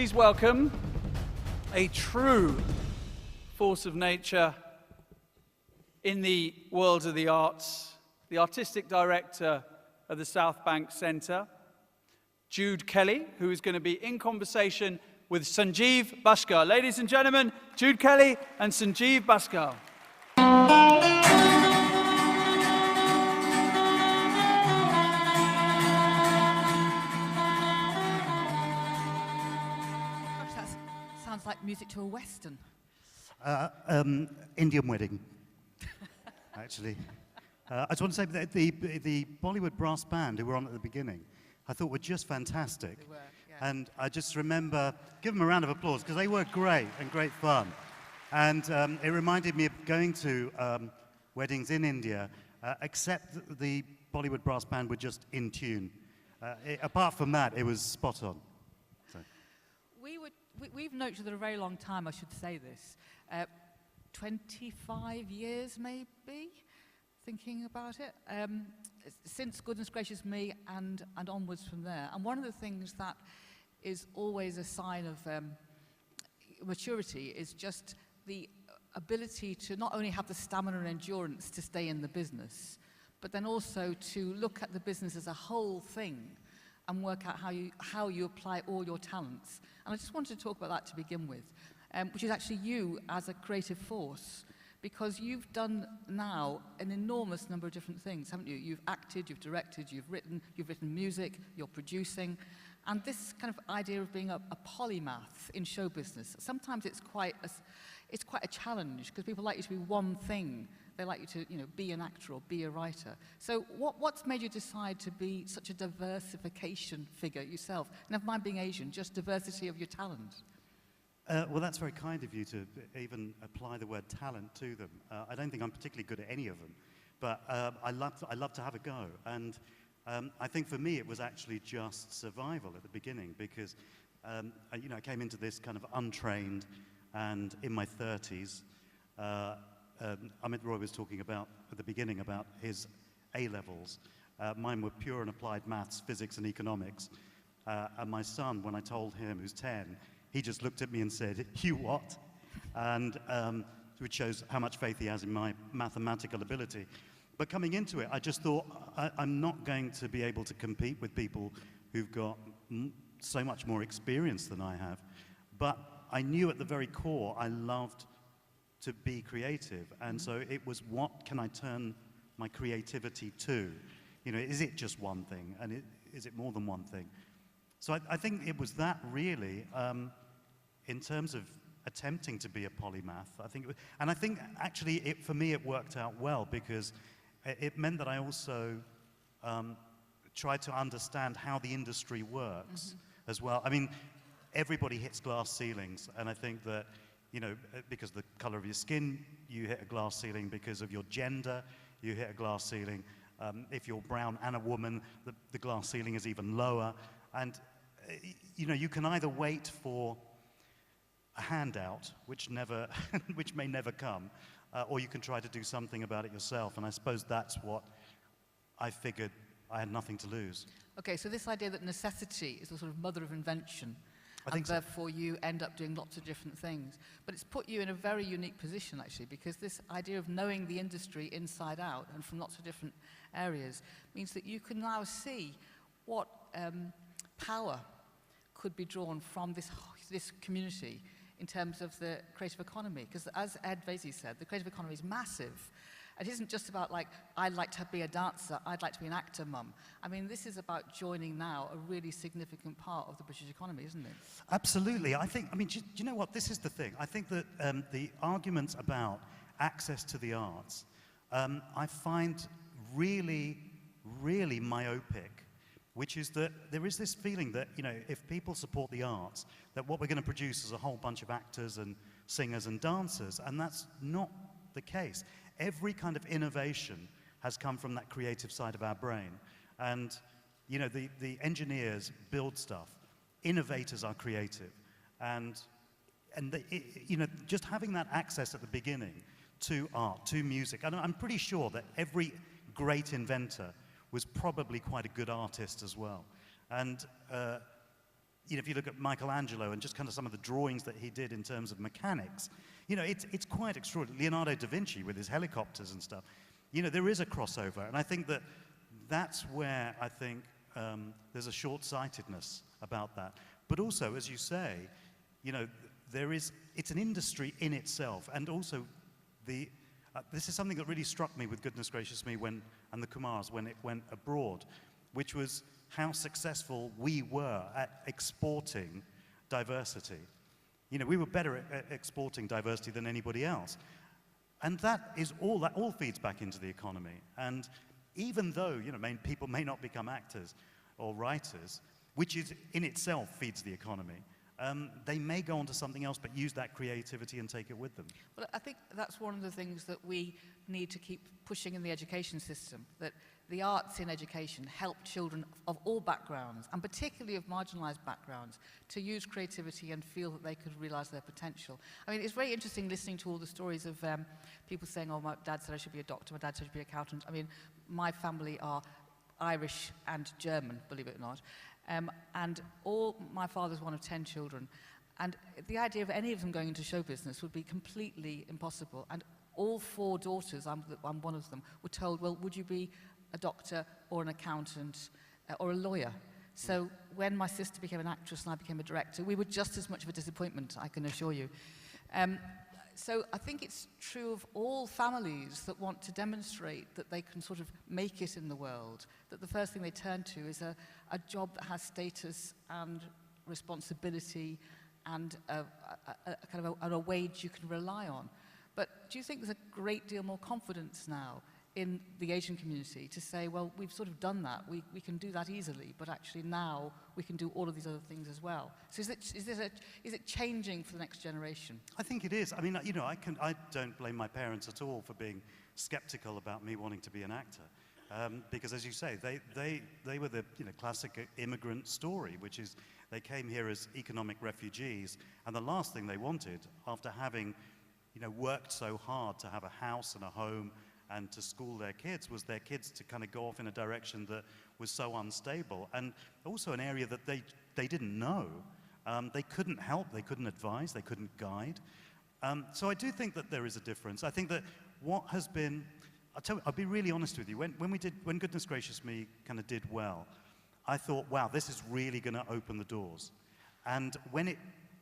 please welcome a true force of nature in the world of the arts, the artistic director of the South Bank Centre, Jude Kelly, who is going to be in conversation with Sanjeev Bhasker. Ladies and gentlemen, Jude Kelly and Sanjeev Bhasker. Sounds like music to a Western. Indian wedding, actually. I just want to say that the Bollywood brass band who were on at the beginning, I thought were just fantastic. They were, yeah. And I just remember, give them a round of applause, because they were great and great fun. And it reminded me of going to weddings in India, except the Bollywood brass band were just in tune. Apart from that, it was spot on. So. We've known each other a very long time, I should say this. 25 years, maybe, thinking about it. Since goodness gracious me and onwards from there. And one of the things that is always a sign of maturity is just the ability to not only have the stamina and endurance to stay in the business, but then also to look at the business as a whole thing and work out how you apply all your talents. And I just wanted to talk about that to begin with, which is actually you as a creative force, because you've done now an enormous number of different things, haven't you? You've acted, you've directed, you've written music, you're producing, and this kind of idea of being a polymath in show business, sometimes it's quite a challenge, because people like you to be one thing. They like you to, be an actor or be a writer. So what's made you decide to be such a diversification figure yourself? Never mind being Asian, just diversity of your talent. Well, that's very kind of you to even apply the word talent to them. I don't think I'm particularly good at any of them, but I love to have a go. And I think for me it was actually just survival at the beginning, because I came into this kind of untrained and in my 30s. Amit Roy was talking about at the beginning about his A-levels. Mine were pure and applied maths, physics and economics. And my son, when I told him, who's 10, he just looked at me and said, "You what?" And which shows how much faith he has in my mathematical ability. But coming into it, I just thought, I'm not going to be able to compete with people who've got so much more experience than I have. But I knew at the very core I loved to be creative, and so it was, what can I turn my creativity to? Is it just one thing, and is it more than one thing? So I think it was that really, in terms of attempting to be a polymath. I think actually for me it worked out well, because it meant that I also tried to understand how the industry works as well. I mean, everybody hits glass ceilings, and I think that because of the color of your skin, you hit a glass ceiling. Because of your gender, you hit a glass ceiling. If you're brown and a woman, the glass ceiling is even lower. And, you can either wait for a handout, which may never come, or you can try to do something about it yourself. And I suppose that's what I figured. I had nothing to lose. Okay, so this idea that necessity is the sort of mother of invention, and therefore you end up doing lots of different things. But it's put you in a very unique position, actually, because this idea of knowing the industry inside out and from lots of different areas means that you can now see what power could be drawn from this community in terms of the creative economy. Because as Ed Vasey said, the creative economy is massive. It isn't just about, like, I'd like to be a dancer, I'd like to be an actor, mum. I mean, this is about joining now a really significant part of the British economy, isn't it? Absolutely. Do you know what? This is the thing. I think that the arguments about access to the arts, I find really, really myopic, which is that there is this feeling that, if people support the arts, that what we're going to produce is a whole bunch of actors and singers and dancers, and that's not the case. Every kind of innovation has come from that creative side of our brain. And, the engineers build stuff. Innovators are creative. And just having that access at the beginning to art, to music. And I'm pretty sure that every great inventor was probably quite a good artist as well. And you know, if you look at Michelangelo and just kind of some of the drawings that he did in terms of mechanics, you know, it's quite extraordinary. Leonardo da Vinci with his helicopters and stuff. You know, there is a crossover, and I think that that's where I think there's a short-sightedness about that. But also, as you say, you know, it's an industry in itself, and also this is something that really struck me with Goodness Gracious Me and the Kumars when it went abroad, which was how successful we were at exporting diversity. You know, we were better at exporting diversity than anybody else. And that all feeds back into the economy. And even though, you know, people may not become actors or writers, which is in itself feeds the economy, they may go on to something else but use that creativity and take it with them. Well, I think that's one of the things that we need to keep pushing in the education system, that the arts in education help children of all backgrounds, and particularly of marginalised backgrounds, to use creativity and feel that they could realise their potential. I mean, it's very interesting listening to all the stories of people saying, oh, my dad said I should be a doctor, my dad said I should be an accountant. I mean, my family are Irish and German, believe it or not. And my father's one of 10 children. And the idea of any of them going into show business would be completely impossible. And all 4 daughters, I'm one of them, were told, well, would you be a doctor or an accountant or a lawyer? So when my sister became an actress and I became a director, we were just as much of a disappointment, I can assure you. So I think it's true of all families that want to demonstrate that they can sort of make it in the world, that the first thing they turn to is a job that has status and responsibility and a wage you can rely on. But do you think there's a great deal more confidence now in the Asian community to say, well, we've sort of done that, we can do that easily, but actually now we can do all of these other things as well? So is it changing for the next generation? I think it is. I mean, you know, I don't blame my parents at all for being skeptical about me wanting to be an actor. Because as you say, they were the, you know, classic immigrant story, which is they came here as economic refugees, and the last thing they wanted, after having, you know, worked so hard to have a house and a home and to school their kids, was their kids to kind of go off in a direction that was so unstable, and also an area that they didn't know. They couldn't help, they couldn't advise, they couldn't guide. So I do think that there is a difference. I think that what has been, I'll be really honest with you, when Goodness Gracious Me kind of did well, I thought, wow, this is really going to open the doors. And when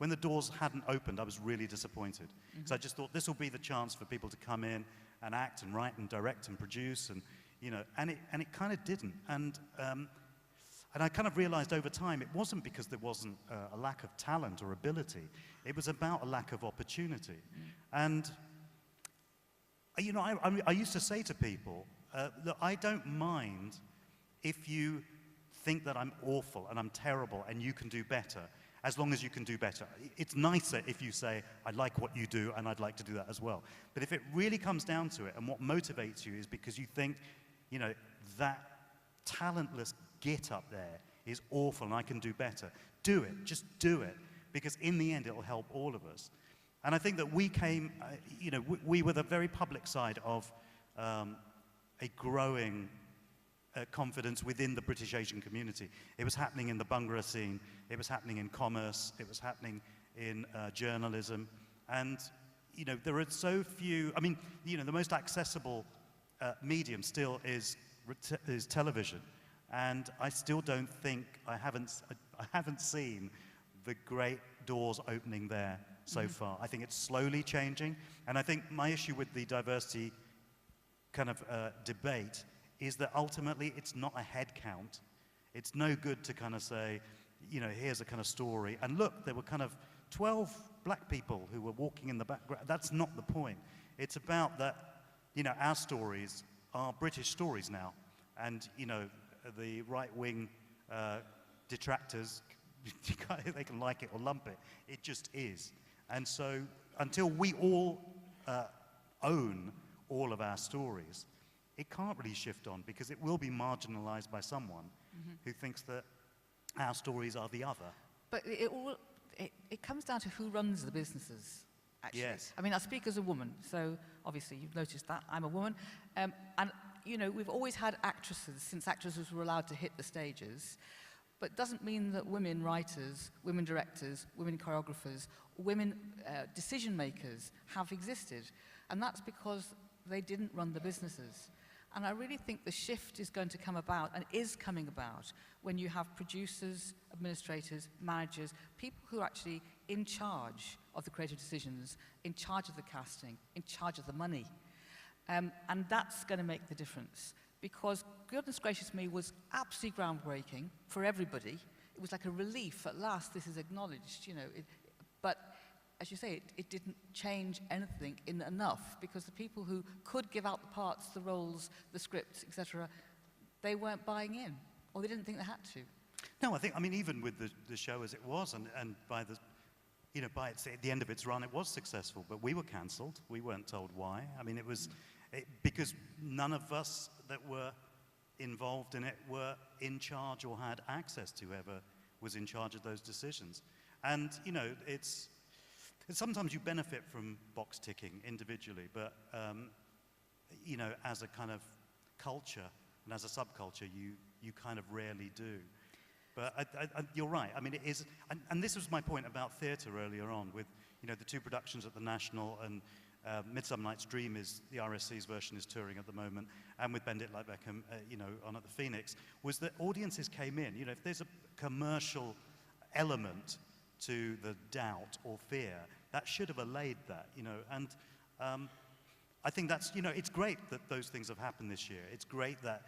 the doors hadn't opened, I was really disappointed. So I just thought this will be the chance for people to come in and act and write and direct and produce, and you know, and it kind of didn't. And I kind of realized over time it wasn't because there wasn't a lack of talent or ability. It was about a lack of opportunity. And you know, I used to say to people, look, I don't mind if you think that I'm awful and I'm terrible and you can do better, as long as you can do better. It's nicer if you say, I like what you do and I'd like to do that as well. But if it really comes down to it and what motivates you is because you think, you know, that talentless git up there is awful and I can do better, do it, just do it. Because in the end, it'll help all of us. And I think that we came, you know, we were the very public side of a growing confidence within the British Asian community. It was happening in the Bhangra scene, it was happening in commerce, it was happening in journalism. And, you know, there are so few, I mean, you know, the most accessible medium still is television. And I still don't think, I haven't seen the great doors opening there so far. I think it's slowly changing. And I think my issue with the diversity kind of debate is that ultimately it's not a head count. It's no good to kind of say, you know, here's a kind of story. And look, there were kind of 12 black people who were walking in the background. That's not the point. It's about that, you know, our stories are British stories now. And, you know, the right-wing detractors, they can like it or lump it. It just is. And so until we all own all of our stories, it can't really shift on, because it will be marginalized by someone who thinks that our stories are the other. But it comes down to who runs the businesses, actually. Yes. I mean, I speak as a woman, so obviously you've noticed that. I'm a woman. And, you know, we've always had actresses, since actresses were allowed to hit the stages. but it doesn't mean that women writers, women directors, women choreographers, women decision makers have existed. And that's because they didn't run the businesses. And I really think the shift is going to come about, and is coming about, when you have producers, administrators, managers, people who are actually in charge of the creative decisions, in charge of the casting, in charge of the money. And that's going to make the difference. Because Goodness Gracious Me was absolutely groundbreaking for everybody. It was like a relief. At last, this is acknowledged, you know. But as you say, it didn't change anything enough, because the people who could give out the parts, the roles, the scripts, etc., they weren't buying in, or they didn't think they had to. No, I mean, even with the show as it was, and by the, you know, by at the end of its run, it was successful, but we were cancelled. We weren't told why. I mean, it was because none of us that were involved in it were in charge or had access to whoever was in charge of those decisions. And, you know, sometimes you benefit from box ticking individually, but, you know, as a kind of culture and as a subculture, you kind of rarely do. But you're right. I mean, it is, and this was my point about theatre earlier on with, you know, the two productions at the National, and Midsummer Night's Dream is, the RSC's version is touring at the moment, and with Bend It Like Beckham, you know, on at the Phoenix, was that audiences came in. You know, if there's a commercial element to the doubt or fear, that should have allayed that, you know. And I think that's, you know, it's great that those things have happened this year. It's great that,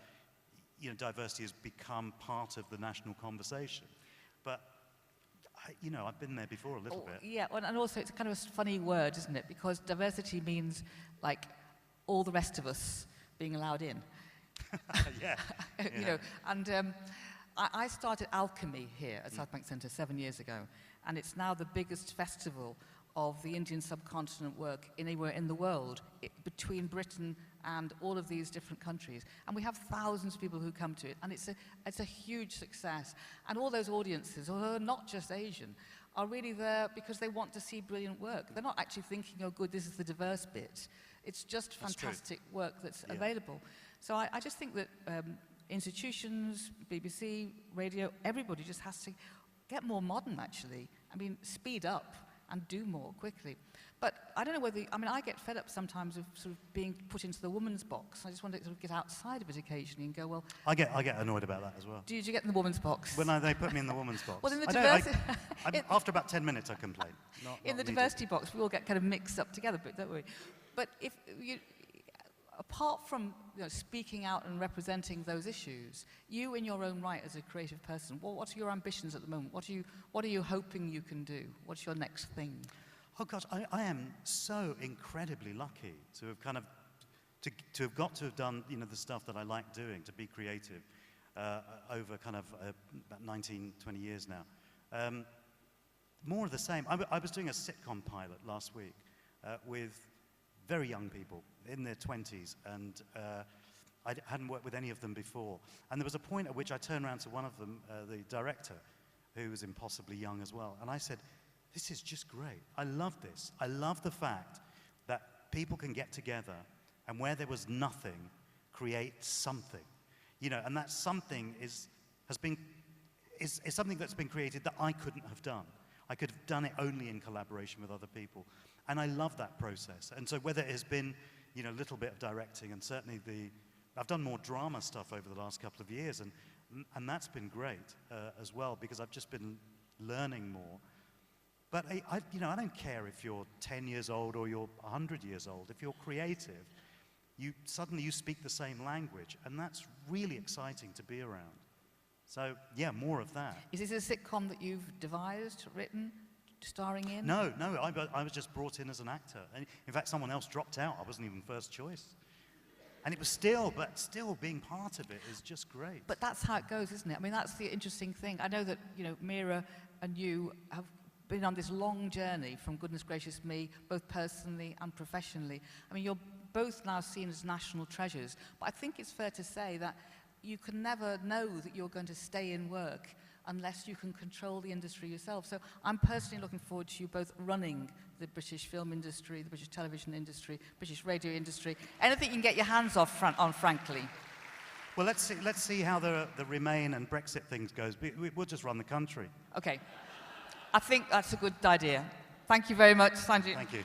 you know, diversity has become part of the national conversation. But, you know, I've been there before a little bit. Yeah, and also it's kind of a funny word, isn't it? Because diversity means, like, all the rest of us being allowed in. Yeah. You know, and I started Alchemy here at South Bank Centre 7 years ago, and it's now the biggest festival of the Indian subcontinent work anywhere in the world, between Britain and all of these different countries. And we have thousands of people who come to it, and it's a huge success. And all those audiences, although not just Asian, are really there because they want to see brilliant work. They're not actually thinking, oh good, this is the diverse bit. It's just fantastic work that's available. So I just think that institutions, BBC, radio, everybody just has to get more modern, actually. I mean, speed up and do more quickly. But I don't know whether, I mean, I get fed up sometimes of sort of being put into the woman's box. I just want to sort of get outside of it occasionally and go, well... I get annoyed about that as well. Do you get in the woman's box? When they put me in the woman's box. Well, in the diversity... after about 10 minutes, I complain. In the diversity box, we all get kind of mixed up together, but don't we? But if you... Apart from, you know, speaking out and representing those issues, you in your own right as a creative person, what are your ambitions at the moment? What are you hoping you can do? What's your next thing? Oh gosh, I am so incredibly lucky to have kind of to have got to have done, you know, the stuff that I like doing, to be creative over kind of about 19, 20 years now. More of the same. I was doing a sitcom pilot last week with very young people in their 20s, and I hadn't worked with any of them before. And there was a point at which I turned around to one of them, the director, who was impossibly young as well, and I said, this is just great. I love this. I love the fact that people can get together and where there was nothing, create something. You know, and that something is something that's been created that I couldn't have done. I could have done it only in collaboration with other people. And I love that process. And so whether it has been, you know, a little bit of directing, and certainly I've done more drama stuff over the last couple of years, and that's been great as well, because I've just been learning more. But you know, I don't care if you're 10 years old or you're 100 years old. If you're creative, suddenly you speak the same language, and that's really exciting to be around. So yeah, more of that. Is this a sitcom that you've devised, written, starring in? No, I was just brought in as an actor. And in fact, someone else dropped out. I wasn't even first choice. And it was still being part of it is just great. But that's how it goes, isn't it? I mean, that's the interesting thing. I know that, you know, Mira and you have been on this long journey from Goodness Gracious Me, both personally and professionally. I mean, you're both now seen as national treasures. But I think it's fair to say that you can never know that you're going to stay in work unless you can control the industry yourself. So I'm personally looking forward to you both running the British film industry, the British television industry, British radio industry, anything you can get your hands on, frankly. Well, let's see how the Remain and Brexit things goes. We'll just run the country. Okay. I think that's a good idea. Thank you very much, Sanjeev. Thank you.